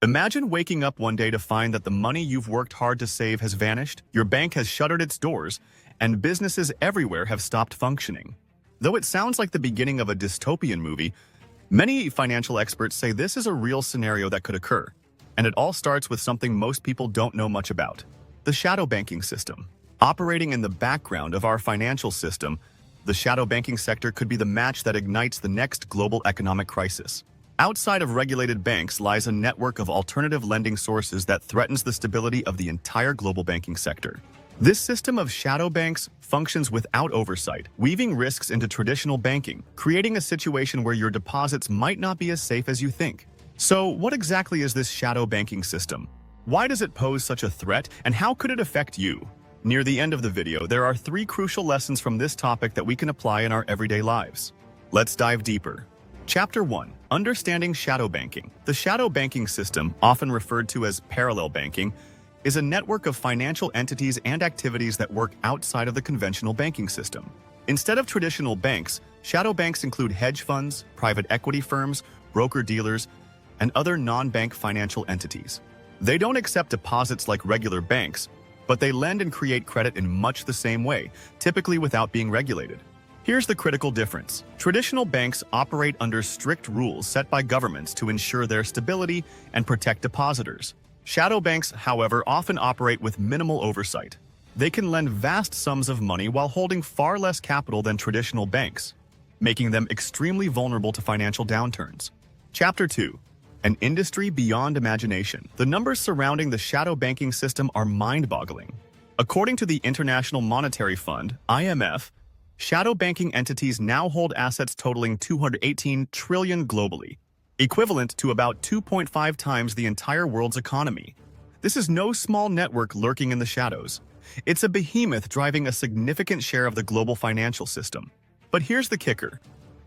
Imagine waking up one day to find that the money you've worked hard to save has vanished, your bank has shuttered its doors, and businesses everywhere have stopped functioning. Though it sounds like the beginning of a dystopian movie, many financial experts say this is a real scenario that could occur. And it all starts with something most people don't know much about: the shadow banking system. Operating in the background of our financial system, the shadow banking sector could be the match that ignites the next global economic crisis. Outside of regulated banks lies a network of alternative lending sources that threatens the stability of the entire global banking sector. This system of shadow banks functions without oversight, weaving risks into traditional banking, creating a situation where your deposits might not be as safe as you think. So, what exactly is this shadow banking system? Why does it pose such a threat, and how could it affect you? Near the end of the video, there are 3 crucial lessons from this topic that we can apply in our everyday lives. Let's dive deeper. Chapter 1. Understanding shadow banking. The shadow banking system, often referred to as parallel banking, is a network of financial entities and activities that work outside of the conventional banking system. Instead of traditional banks, shadow banks include hedge funds, private equity firms, broker-dealers, and other non-bank financial entities. They don't accept deposits like regular banks, but they lend and create credit in much the same way, typically without being regulated. Here's the critical difference. Traditional banks operate under strict rules set by governments to ensure their stability and protect depositors. Shadow banks, however, often operate with minimal oversight. They can lend vast sums of money while holding far less capital than traditional banks, making them extremely vulnerable to financial downturns. Chapter 2. An industry beyond imagination. The numbers surrounding the shadow banking system are mind-boggling. According to the International Monetary Fund, IMF, shadow banking entities now hold assets totaling $218 trillion globally, equivalent to about 2.5 times the entire world's economy. This is no small network lurking in the shadows. It's a behemoth driving a significant share of the global financial system. But here's the kicker.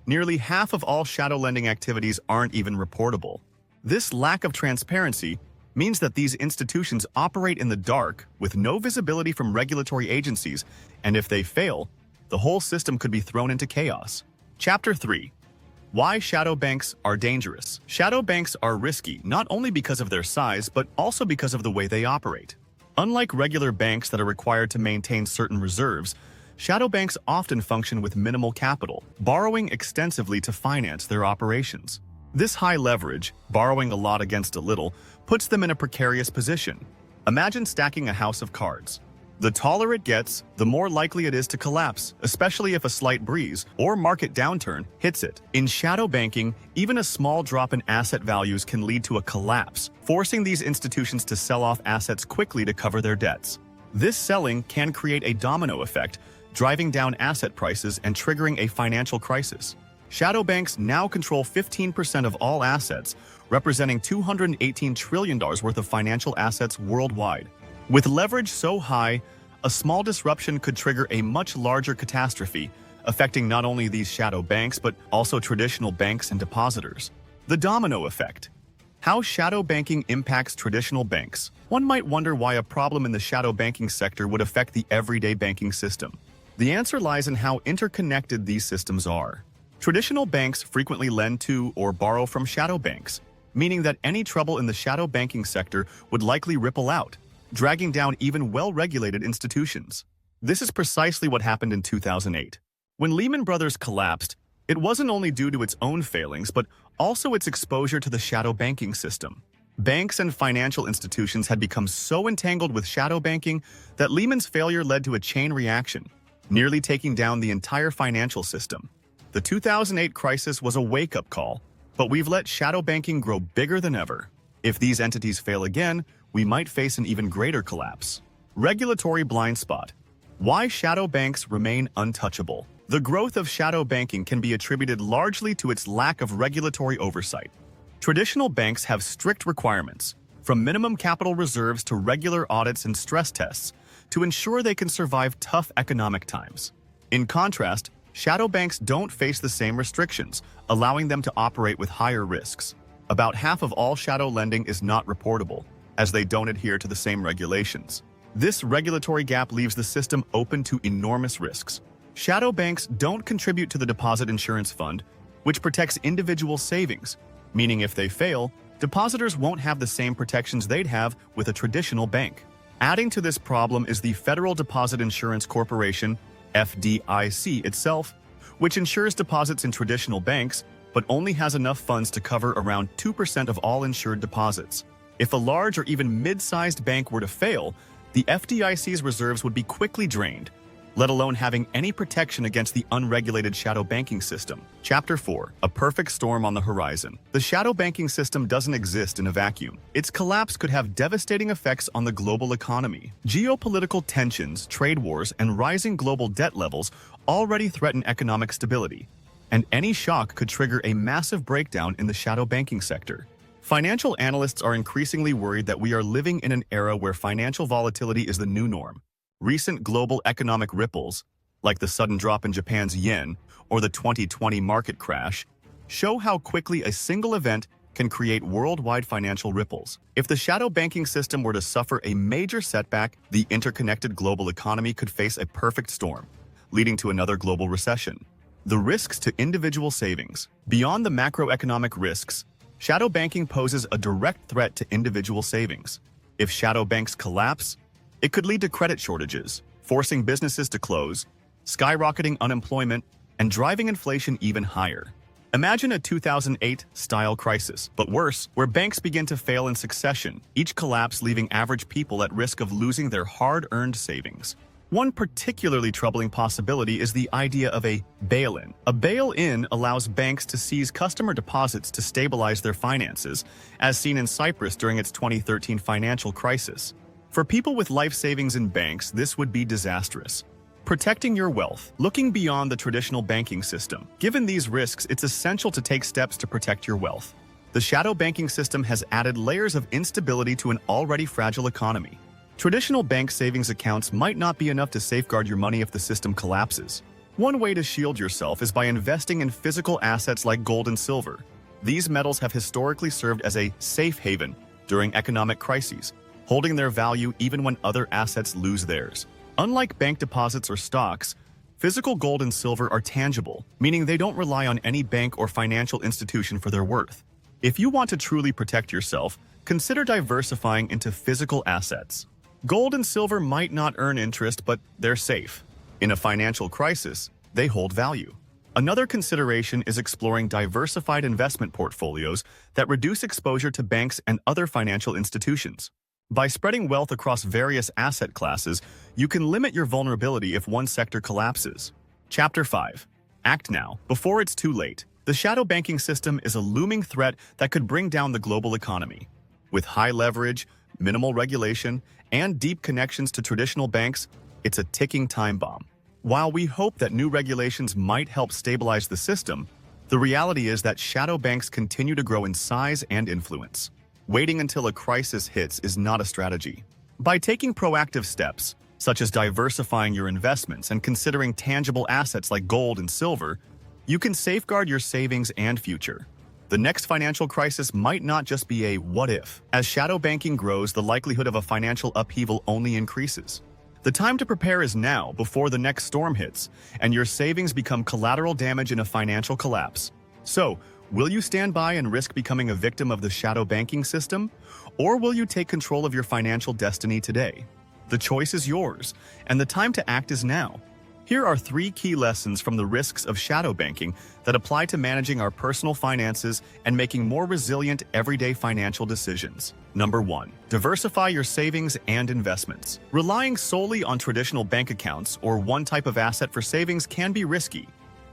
Nearly half of all shadow lending activities aren't even reportable. This lack of transparency means that these institutions operate in the dark with no visibility from regulatory agencies, and if they fail, the whole system could be thrown into chaos. Chapter 3. Why shadow banks are dangerous. Shadow banks are risky not only because of their size, but also because of the way they operate. Unlike regular banks that are required to maintain certain reserves, shadow banks often function with minimal capital, borrowing extensively to finance their operations. This high leverage, borrowing a lot against a little, puts them in a precarious position. Imagine stacking a house of cards. The taller it gets, the more likely it is to collapse, especially if a slight breeze or market downturn hits it. In shadow banking, even a small drop in asset values can lead to a collapse, forcing these institutions to sell off assets quickly to cover their debts. This selling can create a domino effect, driving down asset prices and triggering a financial crisis. Shadow banks now control 15% of all assets, representing $218 trillion worth of financial assets worldwide. With leverage so high, a small disruption could trigger a much larger catastrophe, affecting not only these shadow banks but also traditional banks and depositors. The domino effect. How shadow banking impacts traditional banks. One might wonder why a problem in the shadow banking sector would affect the everyday banking system. The answer lies in how interconnected these systems are. Traditional banks frequently lend to or borrow from shadow banks, meaning that any trouble in the shadow banking sector would likely ripple out, dragging down even well-regulated institutions. This is precisely what happened in 2008. When Lehman Brothers collapsed, it wasn't only due to its own failings, but also its exposure to the shadow banking system. Banks and financial institutions had become so entangled with shadow banking that Lehman's failure led to a chain reaction, nearly taking down the entire financial system. The 2008 crisis was a wake-up call, but we've let shadow banking grow bigger than ever. If these entities fail again, we might face an even greater collapse. Regulatory blind spot. Why shadow banks remain untouchable. The growth of shadow banking can be attributed largely to its lack of regulatory oversight. Traditional banks have strict requirements, from minimum capital reserves to regular audits and stress tests, to ensure they can survive tough economic times. In contrast, shadow banks don't face the same restrictions, allowing them to operate with higher risks. About half of all shadow lending is not reportable, as they don't adhere to the same regulations. This regulatory gap leaves the system open to enormous risks. Shadow banks don't contribute to the Deposit Insurance Fund, which protects individual savings, meaning if they fail, depositors won't have the same protections they'd have with a traditional bank. Adding to this problem is the Federal Deposit Insurance Corporation, FDIC itself, which insures deposits in traditional banks but only has enough funds to cover around 2% of all insured deposits. If a large or even mid-sized bank were to fail, the FDIC's reserves would be quickly drained, let alone having any protection against the unregulated shadow banking system. Chapter 4. A perfect storm on the horizon. The shadow banking system doesn't exist in a vacuum. Its collapse could have devastating effects on the global economy. Geopolitical tensions, trade wars, and rising global debt levels already threaten economic stability, and any shock could trigger a massive breakdown in the shadow banking sector. Financial analysts are increasingly worried that we are living in an era where financial volatility is the new norm. Recent global economic ripples, like the sudden drop in Japan's yen or the 2020 market crash, show how quickly a single event can create worldwide financial ripples. If the shadow banking system were to suffer a major setback, the interconnected global economy could face a perfect storm, leading to another global recession. The risks to individual savings. Beyond the macroeconomic risks, shadow banking poses a direct threat to individual savings. If shadow banks collapse, it could lead to credit shortages, forcing businesses to close, skyrocketing unemployment, and driving inflation even higher. Imagine a 2008-style crisis, but worse, where banks begin to fail in succession, each collapse leaving average people at risk of losing their hard-earned savings. One particularly troubling possibility is the idea of a bail-in. A bail-in allows banks to seize customer deposits to stabilize their finances, as seen in Cyprus during its 2013 financial crisis. For people with life savings in banks, this would be disastrous. Protecting your wealth. Looking beyond the traditional banking system. Given these risks, it's essential to take steps to protect your wealth. The shadow banking system has added layers of instability to an already fragile economy. Traditional bank savings accounts might not be enough to safeguard your money if the system collapses. One way to shield yourself is by investing in physical assets like gold and silver. These metals have historically served as a safe haven during economic crises, holding their value even when other assets lose theirs. Unlike bank deposits or stocks, physical gold and silver are tangible, meaning they don't rely on any bank or financial institution for their worth. If you want to truly protect yourself, consider diversifying into physical assets. Gold and silver might not earn interest, but they're safe. In a financial crisis, they hold value. Another consideration is exploring diversified investment portfolios that reduce exposure to banks and other financial institutions. By spreading wealth across various asset classes, you can limit your vulnerability if one sector collapses. Chapter 5. Act now, before it's too late. The shadow banking system is a looming threat that could bring down the global economy. With high leverage, minimal regulation, and deep connections to traditional banks, it's a ticking time bomb. While we hope that new regulations might help stabilize the system, the reality is that shadow banks continue to grow in size and influence. Waiting until a crisis hits is not a strategy. By taking proactive steps, such as diversifying your investments and considering tangible assets like gold and silver, you can safeguard your savings and future. The next financial crisis might not just be a what if. As shadow banking grows, the likelihood of a financial upheaval only increases. The time to prepare is now, before the next storm hits, and your savings become collateral damage in a financial collapse. So, will you stand by and risk becoming a victim of the shadow banking system? Or will you take control of your financial destiny today? The choice is yours, and the time to act is now. Here are 3 key lessons from the risks of shadow banking that apply to managing our personal finances and making more resilient everyday financial decisions. Number 1. Diversify your savings and investments. Relying solely on traditional bank accounts or one type of asset for savings can be risky,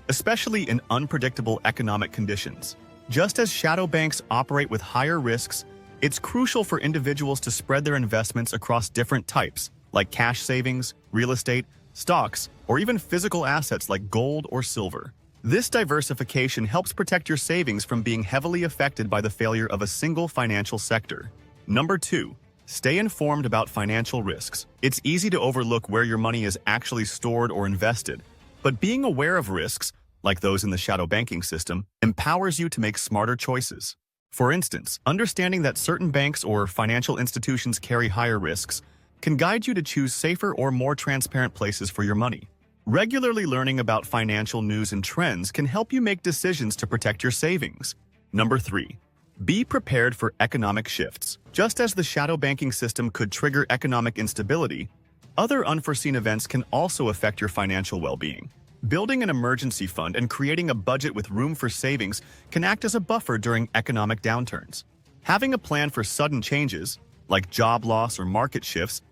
especially in unpredictable economic conditions. Just as shadow banks operate with higher risks, it's crucial for individuals to spread their investments across different types, like cash savings, real estate, stocks, or even physical assets like gold or silver. This diversification helps protect your savings from being heavily affected by the failure of a single financial sector. Number 2. Stay informed about financial risks. It's easy to overlook where your money is actually stored or invested, but being aware of risks, like those in the shadow banking system, empowers you to make smarter choices. For instance, understanding that certain banks or financial institutions carry higher risks can guide you to choose safer or more transparent places for your money. Regularly learning about financial news and trends can help you make decisions to protect your savings. Number 3. Be prepared for economic shifts. Just as the shadow banking system could trigger economic instability, other unforeseen events can also affect your financial well-being. Building an emergency fund and creating a budget with room for savings can act as a buffer during economic downturns. Having a plan for sudden changes, like job loss or market shifts,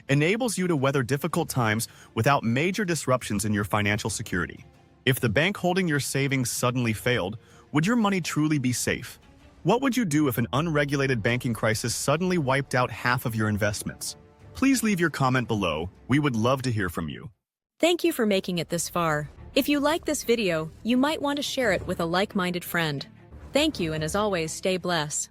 enables you to weather difficult times without major disruptions in your financial security. If the bank holding your savings suddenly failed, would your money truly be safe? What would you do if an unregulated banking crisis suddenly wiped out half of your investments? Please leave your comment below. We would love to hear from you. Thank you for making it this far. If you like this video, you might want to share it with a like-minded friend. Thank you, and as always, stay blessed.